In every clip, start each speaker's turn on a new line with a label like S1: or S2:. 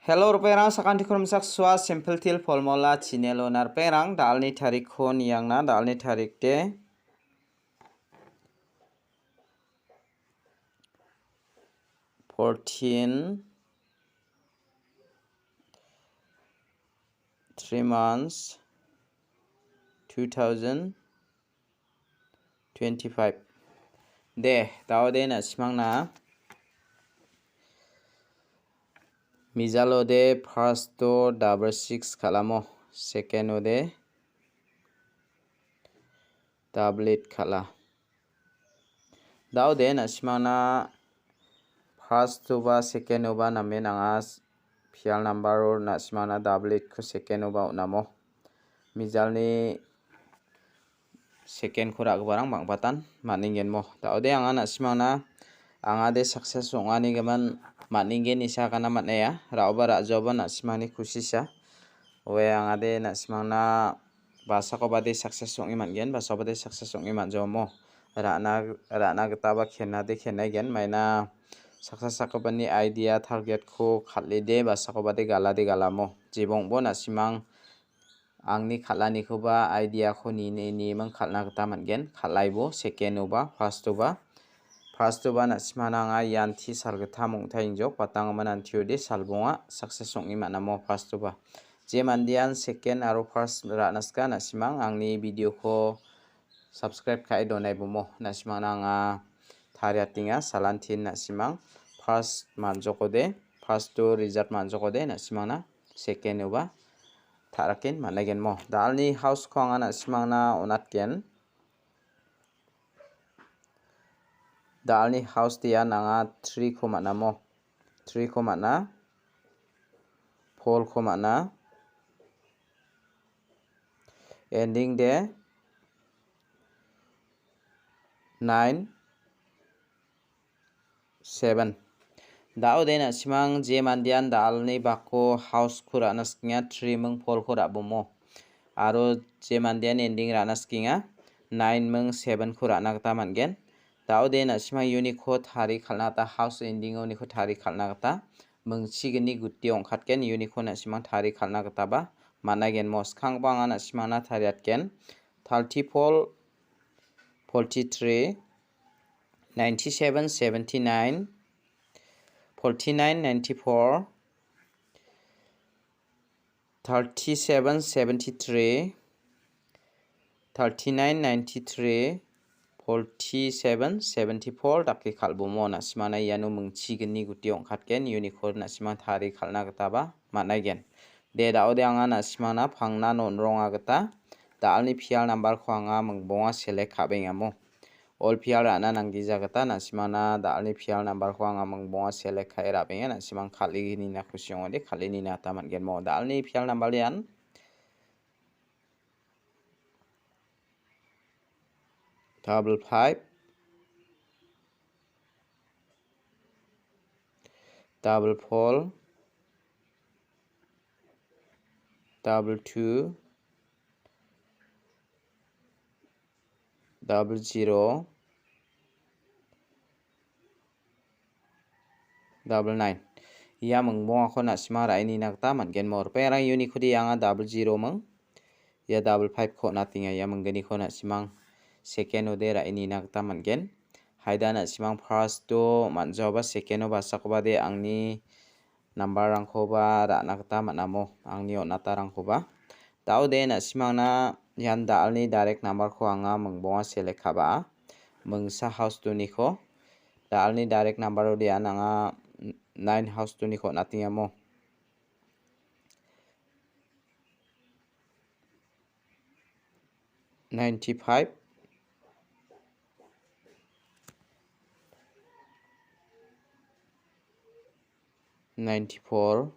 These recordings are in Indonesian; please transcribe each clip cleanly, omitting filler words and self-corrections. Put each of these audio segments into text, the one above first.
S1: Hello ruperang sakanti krum sakswa simple til formula chinelo nar perang dalni tarik khon yang na dalni tarik de (3 months 2025 de tawde na simang na Mizalo de first to double 6 kalamo second ode double 8 kala daw de na simana first to ba second oba namen angas fial number or na simana double 8 ko second oba namo mizalni second khura barang bangbatan maningen mo daw de anga na simana anga de success ongani gaman maningen isa kana matneya rauba rajoba na simani kusisa we anga de na simana basa ko bade success ongi mangen basa bade success ongi manjomo rana gitaba khenna de khenaigen maina success sakobani idea target ko khatli de basa ko bade gala de galamo jibong bo na simang angni khalani ko ba idea ko ni mang khalna gita mangen khalaibo second oba first oba na simana nga yanti salgita mungtai injok patang manan tiode salbonga success ongi manamo first oba je mandian second aro first ranaska na simang angni video ko subscribe kai donai bomo na simang nga thariatinga salantin na simang first manjokode first to result manjokode na simang na second oba tharakin managen mo dalni house ko anga na simang na onatken dalni house dia nanga 3 ko manamo 3 ko mana 4 ko mana ending de 9 7 dao de na simang je mandian dalni bako house ko ranaskinga 3 mung 4 ko rabomo aro je mandian ending ranaskinga 9 mung 7 ko rana gata mangen dao de na simang unico thari khalna ta house ending unico thari khalna gata mungsigini gutti ongkhatken unico na simang thari khalna gata ba managen mos khang banga na simang na thariatken 34 43 97 79 49 94 37 73 39 93 47 74 dakki khalbomo na simana yanu mungchigini guti ongkhatken unicorn na simang thari khalna gata ba managen de dao de anga na simana phangna nonronga gata dalni fial number ko anga mungbonga select khabengamo all fial rana nanggija gata na simana dalni fial number ko anga mungbonga select khai rabenga na simang khaligini na khusyong de khalini na ta mangen mo dalni fial number yan double 5 double 4 double 2 double 0 double 9 ya mungbonga ko na sima raini nakta mangen mor perang uni khudi anga double 0 mung ya double 5 ko natinga ya munggani ko na simang second ode raini nakta mangen haida na simang first to manjoba second oba sakobade angni number rangko ba ra nakta manamo angni onata rangko ba tau de na simang na yan dalni direct number ko anga mungbonga select khaba mungsa house to ni ko dalni direct number ode anga 9 house to ni ko natinga mo $95 $94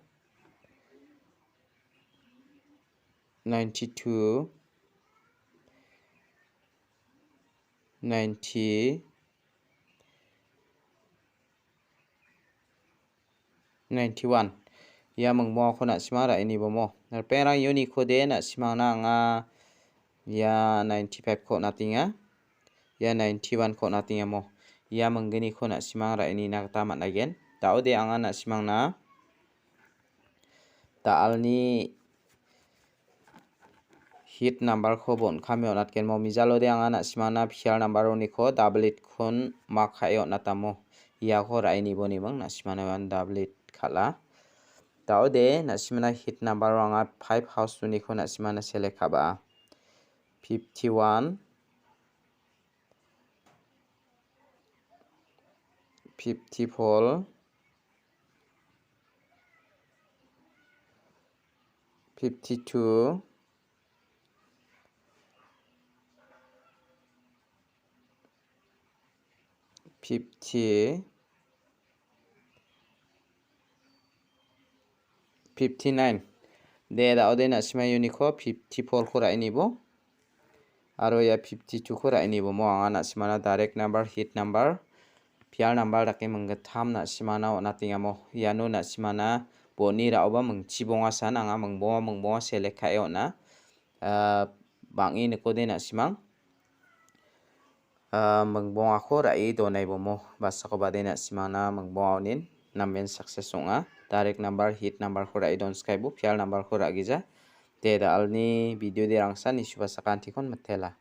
S1: $92 $90 $91 ya mungmo ko na sima ra ini bomo perang uni ko de na sima na nga ya 95 ko natinga ya 91 ko natinga mo ya munggani ko na simang ra ini nakta managen tau de anga na simang na alni hit number ko bon khamyo natken mo mijalo de anga na simana phial number ni ko double it khon mak khayo natamo ya ko rai ni boni bang na simana wan double it khala tao de na simana hit number anga 5 house ni ko na simana select khaba 51 54 52 50 59 de da ode na sima uniko 54 ko rai ni bo aro ya 52 ko rai ni bo mo anga na sima na direct number hit number phial number dake mangga tham na sima na natinga mo yano na sima na boni ra oba mung chibonga san anga mungbo select khayo na bangi ne ko de na simang mungbong ko rai donai bo mo basa ko bade na simana mungbong nin namen success onga direct number hit number ko rai don sky bu phial number ko ra gija te da alni video de rangsa ni subasa kanti kon matela